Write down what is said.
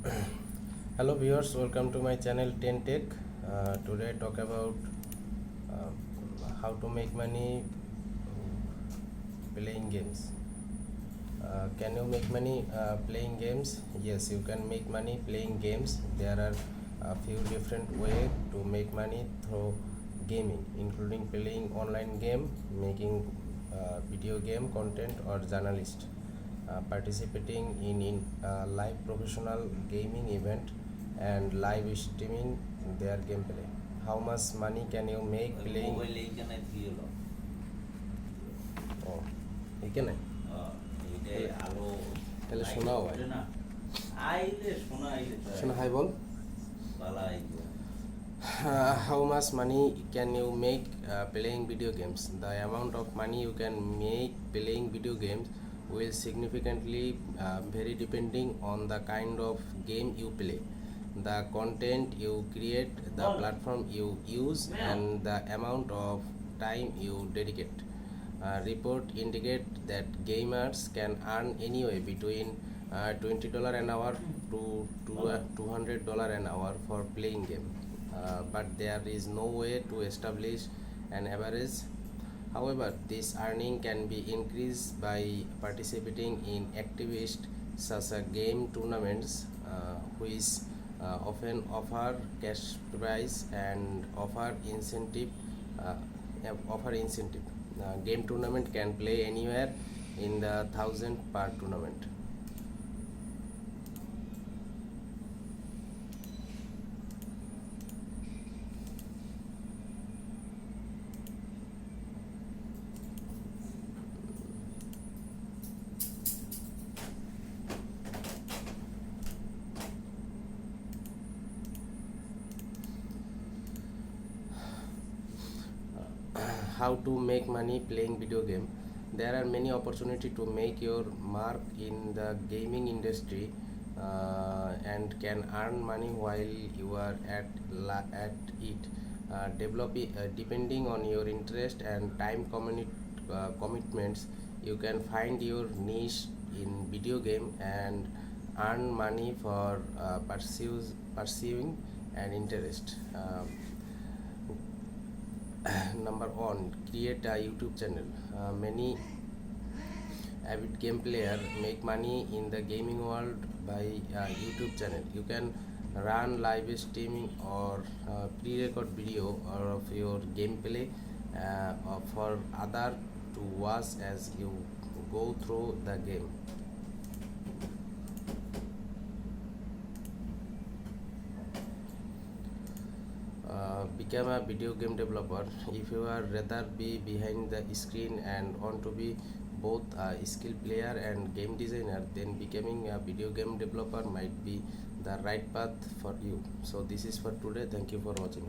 Hello viewers, welcome to my channel TenTech. Today I talk about uh, how to make money playing games. Can you make money playing games? Yes, you can make money playing games. There are a few different ways to make money through gaming, including playing online game, making video game content, or journalist. Participating in live professional gaming event and live streaming their gameplay. How much money can you make playing? Oh, এখানে তাহলে শোনাও ভাই শোনা hi বল how much money can you make playing video games? The amount of money you can make playing video games will significantly vary depending on the kind of game you play, the content you create, the platform you use, and the amount of time you dedicate. Report indicate that gamers can earn anywhere between $20 an hour to $200 an hour for playing game, but there is no way to establish an average. However, this earning can be increased by participating in activities such as game tournaments, which often offer cash prize and offer incentive. Game tournament can play anywhere in the thousand per tournament. How to make money playing video game? There are many opportunities to make your mark in the gaming industry and can earn money while you are at it. Depending on your interest and time commitments, you can find your niche in video game and earn money for pursuing an interest. Number one, create a YouTube channel. Many avid game players make money in the gaming world by YouTube channel. You can run live streaming or pre-record video of your gameplay for other to watch as you go through the game. Become a video game developer. If you are rather be behind the screen and want to be both a skilled player and game designer, then becoming a video game developer might be the right path for you. So this is for today. Thank you for watching.